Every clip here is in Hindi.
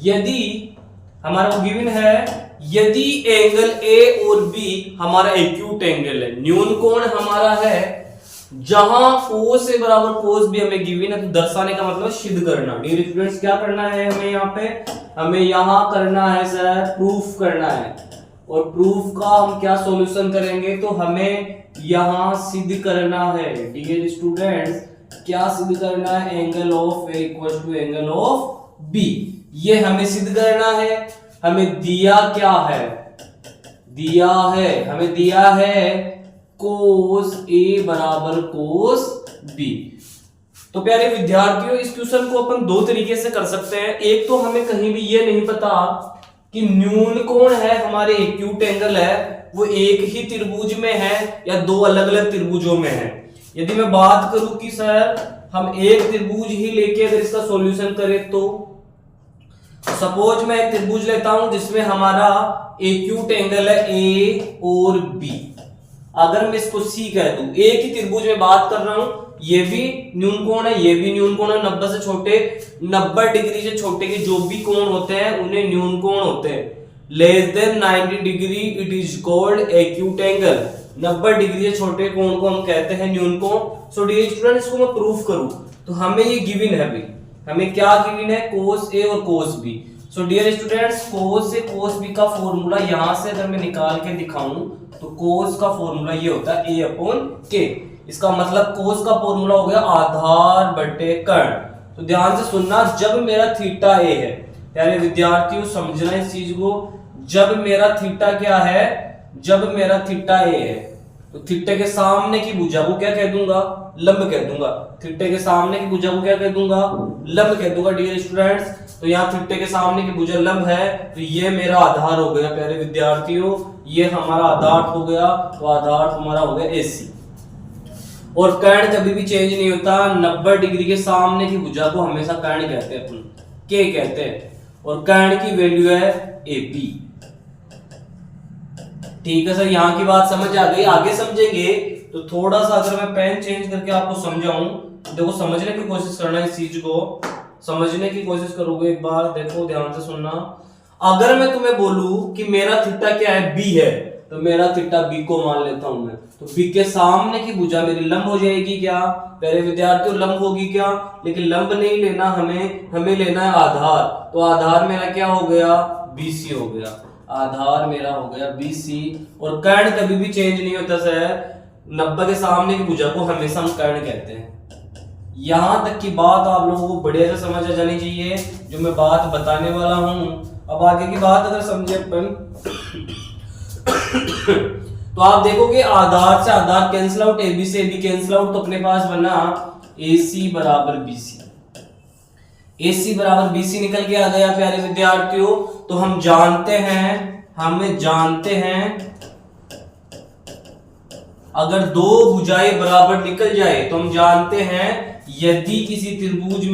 यदि हमारा वो गिवन है, यदि एंगल ए और बी हमारा एक्यूट एंगल है, न्यून कोण हमारा है, जहां कोस ए बराबर कोस बी हमें गिवन है, तो दर्शाने का मतलब सिद्ध करना। डियर स्टूडेंट्स क्या करना है हमें यहाँ पे, हमें यहाँ करना है सर प्रूफ करना है, और प्रूफ का हम क्या सॉल्यूशन करेंगे, तो हमें यहाँ सिद्ध करना है। डियर स्टूडेंट्स क्या सिद्ध करना है, angle of A equal to angle of B, ये हमें सिद्ध करना है। हमें दिया क्या है, हमें दिया है कोस ए बराबर कोस बी। तो प्यारे विद्यार्थियों, इस क्वेश्चन को अपन दो तरीके से कर सकते हैं। एक तो हमें कहीं भी ये नहीं पता कि न्यून कोण है हमारे एक्यूट एंगल है वो एक ही त्रिभुज में है या दो अलग अलग त्रिभुजों में है। यदि मैं बात करूं कि सर हम एक त्रिभुज ही लेके अगर इसका सॉल्यूशन करें, तो सपोज मैं एक त्रिभुज लेता हूं जिसमें हमारा एक्यूट एंगल है ए और बी। अगर मैं इसको सी कह दूं, एक ही त्रिभुज में बात कर रहा हूं, ये भी न्यून कोण है, ये भी न्यून कोण है, 90 से छोटे 90 डिग्री से छोटे के जो भी कोण होते हैं उन्हें न्यून कोण होते हैं। Less than 90 degree it is called acute angle. 90 degree से छोटे कोण को हम कहते हैं न्यून कोण। सो डियर स्टूडेंट, इसको मैं प्रूफ करूं तो हमें ये गिवन है, हमें क्या गिवन है, कोस ए और cos B. So dear students, cos A cos B का फॉर्मूला यहां से अगर मैं निकाल के दिखाऊं तो कोस का फॉर्मूला ये होता है a अपॉन के। इसका मतलब कोस का फॉर्मूला हो गया आधार बटे कर्ण। तो ध्यान से सुनना, जब मेरा थीटा ए है, प्यारे विद्यार्थियों समझना इस चीज को, जब मेरा थीटा क्या है, जब मेरा थीटा ए है, तो थीटा के सामने की भुजा को क्या कह दूंगा, लंब कह दूंगा। थीटा के सामने की भुजा को क्या कह दूंगा, लंब कह दूंगा। डियर स्टूडेंट्स, तो यहाँ थीटा के सामने की भुजा लंब है, तो ये मेरा आधार हो गया प्यारे विद्यार्थियों, ये हमारा आधार हो गया, तो आधार हमारा हो गया AC। और कर्ण कभी भी चेंज नहीं होता, 90 डिग्री के सामने की भुजा को हमेशा कर्ण कहते हैं, अपन के कहते हैं, और कर्ण की वैल्यू है AP। ठीक है सर, यहाँ की बात समझ आ गई। आगे समझेंगे तो थोड़ा सा अगर मैं पेन चेंज करके आपको समझाऊं, देखो समझने की कोशिश करना, इस चीज को समझने की कोशिश करोगे। एक बार देखो ध्यान से सुनना, अगर मैं तुम्हें बोलूं कि मेरा थीटा क्या है, बी है, तो मेरा थीटा बी को मान लेता हूं मैं, तो बी के सामने की भुजा मेरी लंब हो जाएगी क्या, प्यारे विद्यार्थियों लंब होगी क्या, लेकिन लंब नहीं लेना हमें लेना है आधार। तो आधार मेरा क्या हो गया, BC हो गया, आधार मेरा हो गया BC। और कर्ण कभी भी चेंज नहीं होता सर, 90 के सामने की भुजा को हमेशा हम कर्ण कहते हैं। यहां तक की बात आप लोगों को बढ़िया से समझ आ जानी चाहिए जो मैं बात बताने वाला हूं। अब आगे की बात अगर समझे अपन तो आप देखोगे आधार से आधार कैंसिल आउट, AB से AB कैंसिल आउट, तो अपने पास बना AC बराबर BC। AC बराबर BC निकल के आ गया प्यारे विद्यार्थियों। तो हम जानते हैं अगर दो भुजाएं बराबर निकल जाए तो हम जानते हैं यदि किसी त्रिभुज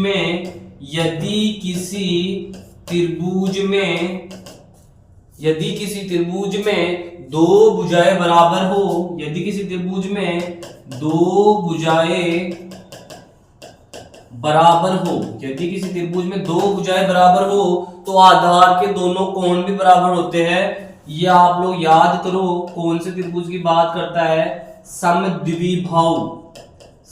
में दो भुजाएं बराबर हो, यदि किसी त्रिभुज में दो भुजाएं बराबर हो तो आधार के दोनों कोण भी बराबर होते हैं। ये आप लोग याद करो, कौन से त्रिभुज की बात करता है,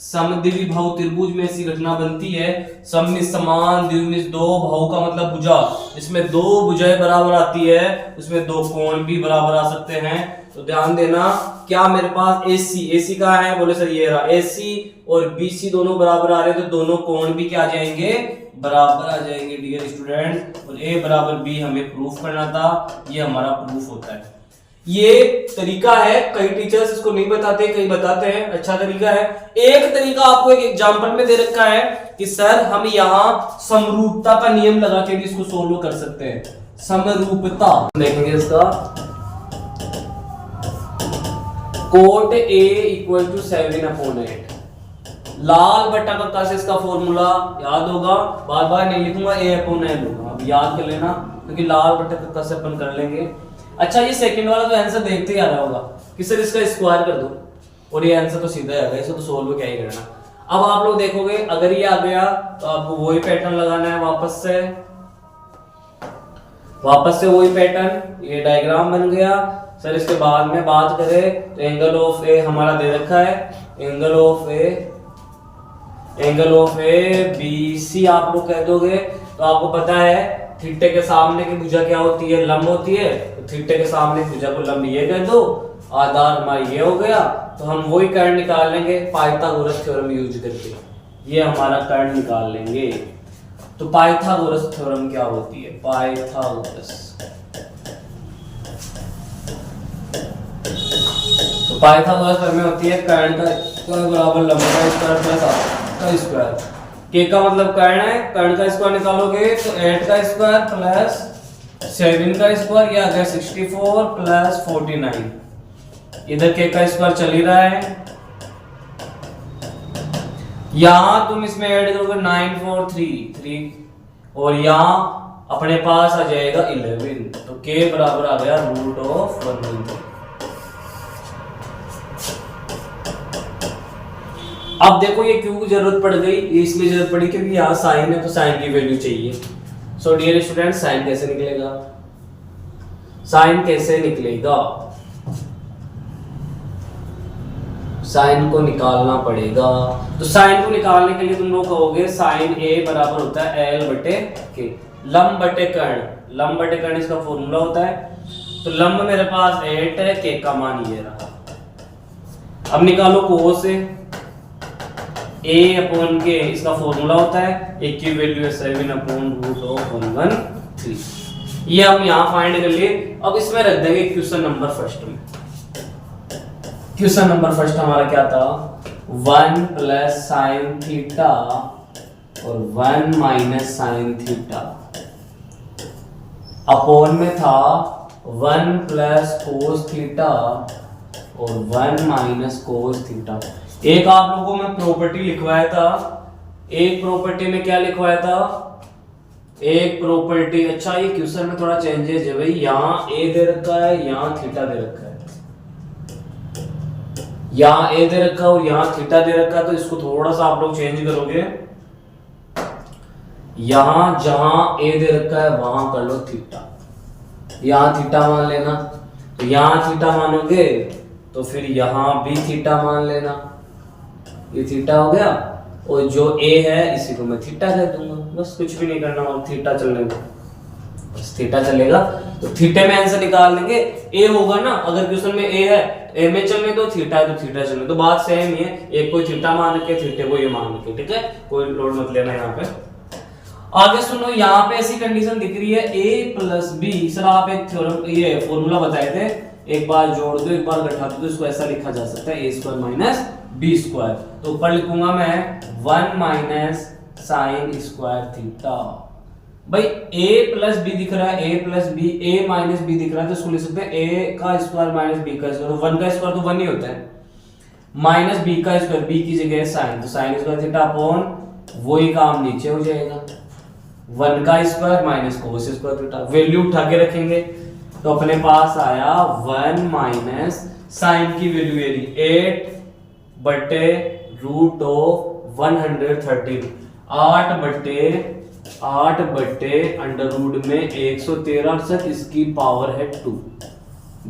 समद्विबाहु त्रिभुज में ऐसी घटना बनती है। सम समान, द्विमिष दो, भाव का मतलब भुजा, इसमें दो भुजाएं बराबर आती है, उसमें दो कोण भी बराबर आ सकते हैं। तो ध्यान देना, क्या मेरे पास AC का है, बोले सर ये रहा AC और BC दोनों बराबर आ रहे हैं, तो दोनों कोण भी क्या आ जाएंगे, बराबर आ जाएंगे डियर स्टूडेंट। और A बराबर B हमें प्रूफ करना था, ये हमारा प्रूफ होता है। ये तरीका है, कई टीचर्स इसको नहीं बताते, कई बताते हैं, अच्छा तरीका है। एक तरीका आपको एक एग्जांपल में दे रखा है कि सर हम यहाँ समरूपता का नियम लगा के भी इसको सोल्व कर सकते हैं। समरूपता देखेंगे इसका, cot A इक्वल टू 7/8। लाल बट्टा कक्का से इसका फॉर्मूला याद होगा, बार बार नहीं लिखूंगा, A/L होगा, अब याद कर लेना क्योंकि लाल बट्टा कक्का से अपन कर लेंगे। अच्छा, ये सेकंड वाला तो आंसर देखते ही आ रहा होगा कि सर इसका स्क्वायर कर दो, और ये आंसर तो सीधा आ गया, इसे तो सोल्व क्या ही करना। अब आप लोग देखोगे अगर ये आ गया तो आपको वही पैटर्न लगाना है वापस से, वापस से वही पैटर्न, ये डायग्राम बन गया सर। इसके बाद में बात करें तो एंगल ऑफ ए हमारा दे रखा है, angle of A B C आप लोग कह दोगे। तो आपको पता है थीटे के सामने की भुजा क्या होती है, लंब होती है। तो थीटे के सामने भुजा को लंब ये कह दो, आधार हमारा ये हो गया। तो हम वही कर्ण निकाल लेंगे पाइथागोरस थ्योरम यूज करके, ये हमारा कर्ण निकाल लेंगे। तो पाइथागोरस थ्योरम क्या होती है, पाइथागोरस थ्योरम में होती है कर्ण का स्क्वायर बराबर लंब का स्क्वायर प्लस आधार का स्क्वायर। के का मतलब कर्ण है, कर्ण का स्क्वायर निकालोगे तो 8 का स्क्वायर प्लस 7 का स्क्वायर, ये आ गया 64 प्लस 49। इधर के का स्क्वायर चल ही रहा है, यहां तुम इसमें ऐड करोगे 9 4 3 और यहां अपने पास आ जाएगा 11। तो के बराबर आ गया रूट ऑफ 1/3। अब देखो ये क्यों की जरूरत पड़ गई, इसलिए जरूरत पड़ी क्योंकि यहाँ साइन है तो साइन की वैल्यू चाहिए। सो डियर स्टूडेंट, साइन कैसे निकलेगा, साइन को निकालना पड़ेगा। तो साइन को निकालने के लिए तुम लोग कहोगे साइन ए बराबर होता है एल बटे के, लंब बटे कर्ण इसका फॉर्मूला होता है। तो लंब मेरे पास 8 है, के का मान ये रहा। अब निकालो कोस ए अपॉन के, इसका फॉर्मूला होता है एक की वैल्यू है 7 अपॉन रूट ऑफ 1/3। ये हम यहां फाइंड कर लिए। अब इसमें रख देंगे क्वेश्चन नंबर फर्स्ट में। क्वेश्चन नंबर फर्स्ट हमारा क्या था, 1 प्लस साइन थीटा और 1 माइनस साइन थीटा अपॉन में था 1 प्लस कोस थीटा और 1 माइनस कोस थीटा। एक आप लोगों को मैं प्रॉपर्टी लिखवाया था, एक प्रॉपर्टी में क्या लिखवाया था, एक प्रॉपर्टी, अच्छा ये क्वेश्चन में थोड़ा चेंजेस है भाई, यहाँ ए दे रखा है, यहाँ थीटा दे रखा है, यहाँ ए दे रखा है और यहाँ थीटा दे रखा है। तो इसको थोड़ा सा आप लोग चेंज करोगे, यहां जहां ए दे रखा है वहां कर लो थीटा, यहां थीटा मान लेना। तो यहां थीटा मानोगे तो फिर यहां भी थीटा मान लेना, ये थीटा हो गया। और जो ए है इसी को मैं थीटा कह दूंगा, बस कुछ भी नहीं करना और थीटा चलने दो, बस थीटा चलेगा। तो थीटे में आंसर निकाल लेंगे, ए होगा ना, अगर क्वेश्चन में ए है ए में चलने दो, थीटा है तो थीटा चलने दो, बात सेम ही है। एक को थीटा मान के थीटे को ये मान के, ठीक है, कोई लोड मत लेना यहाँ पे। आगे सुनो, यहाँ पे ऐसी कंडीशन दिख रही है a प्लस बी। सर आप एक थ्योरम ये फॉर्मूला बताए थे, एक बार जोड़ दो एक बार घटा दो, तो इसको ऐसा लिखा जा सकता है a square minus B square. तो ऊपर लिखूंगा मैं 1 माइनस साइन स्क्वायर थीटा। भाई a प्लस बी दिख रहा है, a plus B, a minus B दिख रहा है, तो इसको लिख सकते हैं a का स्क्वायर माइनस b का स्क्वायर। तो 1 का स्क्वायर तो 1 ही होता है, माइनस b का स्क्वायर, b की जगह साइन, तो साइन स्क्वायर थीटा अपॉन वही काम नीचे हो जाएगा, 1 का square minus cos square theta. Value उठा के रखेंगे तो अपने पास आया 1 माइनस साइन की वैल्यू ये 8 बटे रूट ऑफ 113, 8 बटे अंडर रूट में 113 तक, इसकी पावर है 2।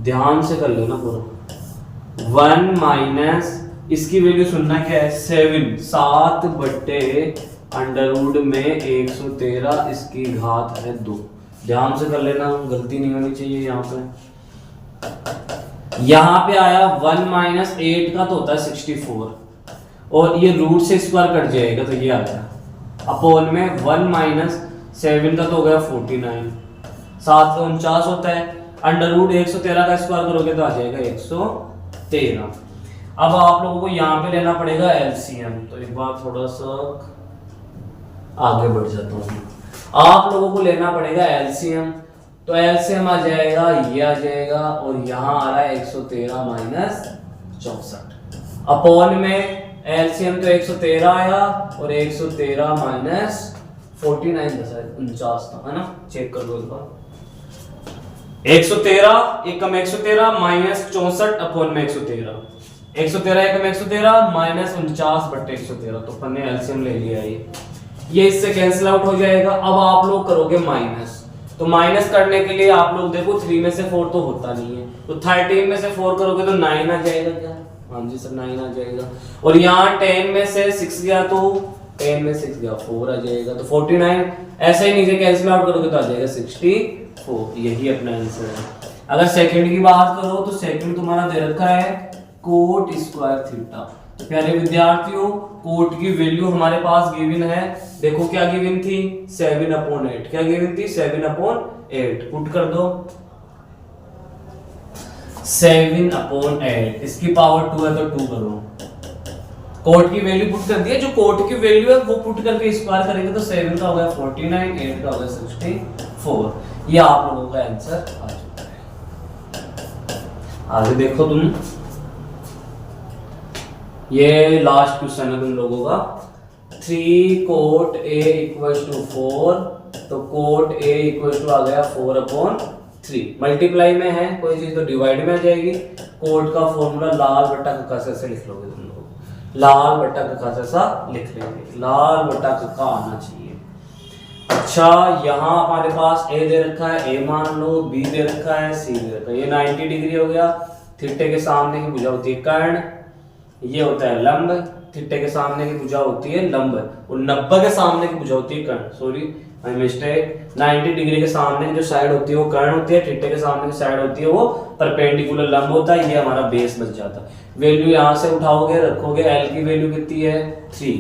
ध्यान से कर लेना पूरा। 1 माइनस इसकी वैल्यू सुनना क्या है, 7 बटे अंडर रूट में 113, इसकी घात है 2। ध्यान से कर लेना, गलती नहीं होनी चाहिए यहाँ पे। यहाँ पे आया 1 माइनस 8 का तो होता है 64 और ये रूट से स्क्वायर कट जाएगा तो ये आ गया अपॉन में 1 माइनस 7 का तो हो गया 49, 7 का 49 होता है, अंडर रूट 113 का स्क्वायर करोगे तो आ जाएगा 113। अब आप लोगों को यहाँ पे लेना पड़ेगा एलसीएम, तो एक बार थोड़ा सा आगे बढ़ जाता हूँ। आप लोगों को लेना पड़ेगा एलसीएम, तो एलसीएम आ जाएगा, ये आ जाएगा और यहाँ आ रहा है 113 माइनस 64 अपॉन में एलसीएम तो 113 आया और 113 माइनस 49 49 था, है ना, चेक कर लो एक बार। 113 एकम 113 माइनस 64 अपॉन में 113, 113 एकम 113 माइनस 49 बटे 113, तो अपन ने एलसीएम ले लिया। ये इससे कैंसिल आउट हो जाएगा। अब आप लोग करोगे माइनस, तो माइनस करने के लिए आप लोग देखो 3 में से 4 तो होता नहीं है, तो 13 में से 4 करोगे तो 9 आ जाएगा क्या? हाँ जी सर 9 आ जाएगा। और यहाँ 10 में से 6 गया तो 10 में 6 गया 4 आ जाएगा, तो 49। ऐसे ही नीचे कैंसिल आउट करोगे तो आ जाएगा 64। यही अपना आंसर है। अगर सेकंड की बात करो तो सेकंड तुम्हारा दे रखा है कोट स्क्वायर थीटा। तो प्यारे विद्यार्थियों कोट की वैल्यू हमारे पास गिवन है, देखो क्या गिवन थी 7/8। क्या गिवन थी 7/8। पुट कर दो 7/8, इसकी पावर 2 है तो 2 करो। कोट की वैल्यू पुट कर दिया, जो कोट की वैल्यू है वो पुट करके स्क्वायर करेंगे तो 7 का होगा 49, 8 का होगा 64। ये आप लोगों का आंसर आ चुका है। आगे देखो तुम, ये लास्ट क्वेश्चन है तुम लोगों का। 3 कोट A = 4, तो कोट A = आ गया 4/3। मल्टीप्लाई में है कोई चीज तो डिवाइड में आ जाएगी। कोट का फॉर्मूला लाल बट्टा कक्का से लिख लोगे तुम लोग, लाल बट्टा कक्का सा लिख लेंगे, लाल बट्टा कक्का आना चाहिए। अच्छा यहाँ हमारे पास A दे रखा है, A मान लो, B दे रखा है, C दे रखा है। ये 90 डिग्री हो गया। थीटे के सामने की भुजा होती है कर्ण, ये होता है लंब। थीटे के सामने की भुजा होती है लंब, और 90 के सामने की भुजा होती है कर्ण। सॉरी माय मिस्टेक, 90 डिग्री के सामने की जो साइड होती है वो कर्ण होती है, थीटे के सामने की साइड होती है वो परपेंडिकुलर लंब होता है। ये हमारा बेस बच जाता है। वैल्यू यहाँ से उठाओगे रखोगे, L की वैल्यू कितनी है 3,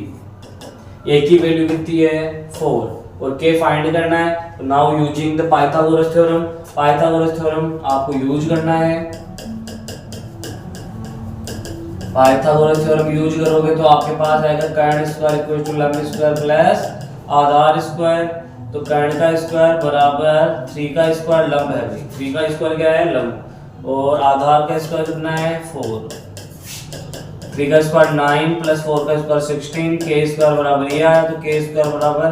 A की वैल्यू कितनी है 4, और K फाइंड करना है। तो now using the Pythagoras theorem, Pythagoras theorem आपको यूज करना है। पाइथागोरस थ्योरम यूज करोगे तो आपके पास आएगा कर्ण स्क्वायर इक्वल टू लंब स्क्वायर प्लस आधार स्क्वायर। तो कर्ण का स्क्वायर बराबर 3 का स्क्वायर, लंब है भाई 3 का स्क्वायर क्या है लंब, और आधार का स्क्वायर कितना है 4। 3 का स्क्वायर 9 प्लस 4 का स्क्वायर 16। के स्क्वायर बराबर ये आया, तो के स्क्वायर बराबर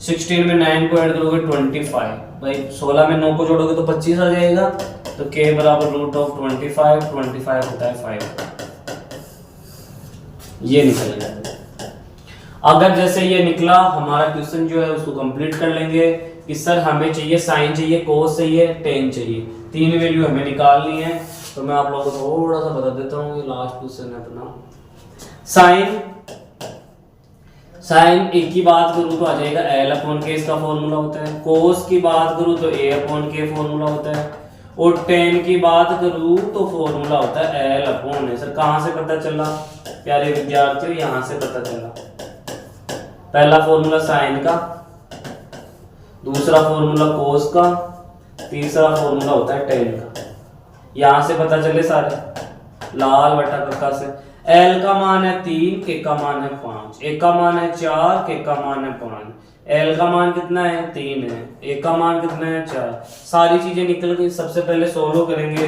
16 में 9 को ऐड करोगे 25। भाई 16 में 9 को जोड़ोगे तो 25 आ जाएगा। तो के बराबर √25, 25 होता है 5। ये निकल गया। अगर जैसे ये निकला हमारा क्वेश्चन जो है उसको कंप्लीट कर लेंगे कि सर हमें चाहिए साइन चाहिए, कोस चाहिए, टेन चाहिए, 3 वैल्यू हमें निकालनी है। तो मैं आप लोगों को थोड़ा सा बता देता हूँ, ये लास्ट क्वेश्चन है अपना। साइन ए की बात करूँ तो आ जाएगा L/K, इसका फॉर्मूला होता है। कोस की बात करूँ तो A/K फॉर्मूला होता है, और टेन की बात करूँ तो फॉर्मूला होता है L/A। सर कहाँ से पता चला प्यारे विद्यार्थियों? यहाँ से पता चला। पहला फॉर्मूला साइन का, दूसरा फॉर्मूला कोस का, तीसरा फॉर्मूला होता है टेन का। यहां से पता चले सारे लाल बटा कक्का से। L का मान है 3, K का मान है 5, A का मान है 4, K का मान है 5। L का मान कितना है 3 है, A का मान कितना है 4। सारी चीजें निकल गई। सबसे पहले सोल्व करेंगे।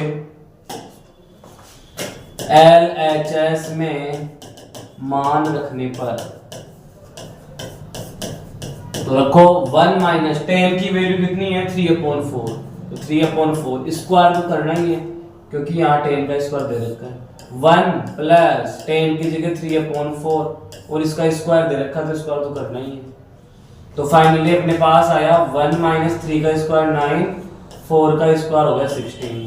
LHS में मान रखने पर तो रखो 1 माइनस 10 की वैल्यू कितनी है 3/4, तो 3/4 स्क्वायर तो करना ही है क्योंकि यहाँ 10 का स्क्वायर दे रखा है। 1 प्लस 10 की जगह 3/4 और इसका स्क्वायर दे रखा तो स्क्वायर तो करना ही है। तो फाइनली अपने पास आया 1 माइनस 3 का स्क्वायर 9, 4 का स्क्वायर हो गया 16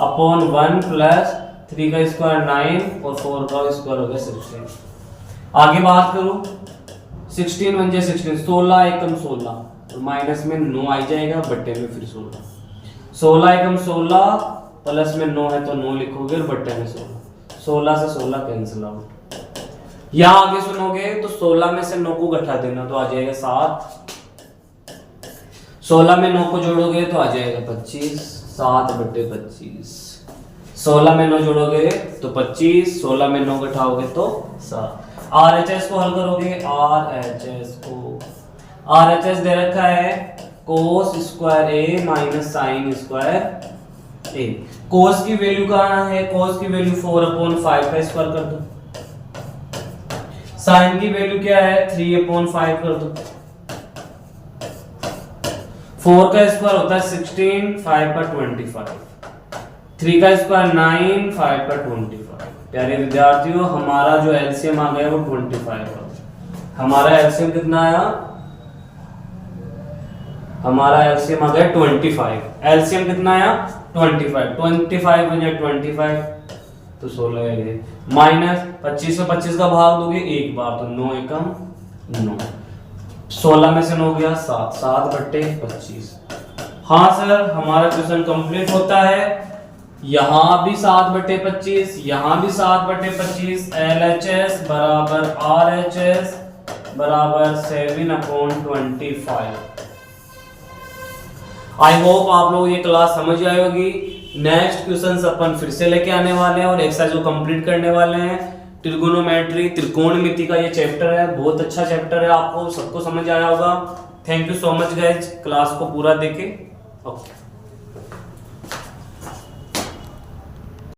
अपॉन 1 प्लस 3 का स्क्वायर 9 और 4 का स्क्वायर हो गया 16। आगे बात करूं 16 1 16, 16 एकम 16, तो माइनस में 9 आ जाएगा, बट्टे में फिर 16 एकम 16 प्लस में 9 है तो 9 लिखोगे और बट्टे में 16 से 16 कैंसिल आउट। यहाँ आगे सुनोगे तो 16 में से 9 को घटा देना तो आ जाएगा 7, 16 में 9 को जोड़ोगे तो आ जाएगा 25, 7/25। 16 में 9 जोड़ोगे तो 25, 16 में 9 घटाओगे तो 7। RHS को हल करोगे, RHS दे रखा है cos square A minus sine square A। कोस की वैल्यू कहाँ है? कोस की वैल्यू 4/5 का स्क्वायर कर दो। साइन की वैल्यू क्या है 3/5 कर दो। 4 का स्क्वायर होता है 16, 5 का 25, 3 का स्क्वायर 9, 5 का 25। प्यारे विद्यार्थियों हमारा जो एलसीएम आ गया वो 25 है। हमारा एलसीएम कितना आया? हमारा एलसीएम आ गया 25। एलसीएम कितना आया 25, 25 बन जाए 25 तो 16 है, माइनस 25 में 25 का भाग दोगे एक बार तो 9 एकम 9, 16 में से 9 गया 7, 7/25। हाँ सर हमारा क्वेश्चन कंप्लीट होता है। यहाँ भी 7/25, यहाँ भी 7/25, LHS बराबर RHS बराबर 7/25। आई होप आप लोग ये क्लास समझ आए होगी। नेक्स्ट क्वेश्चंस अपन फिर से लेके आने वाले हैं और एक्सरसाइज को कंप्लीट करने वाले हैं। ट्रिगोनोमेट्री त्रिकोणमिति का ये चैप्टर है, बहुत अच्छा चैप्टर है, आपको सबको समझ आया होगा। Thank you so much guys, class को पूरा देखे। ओके।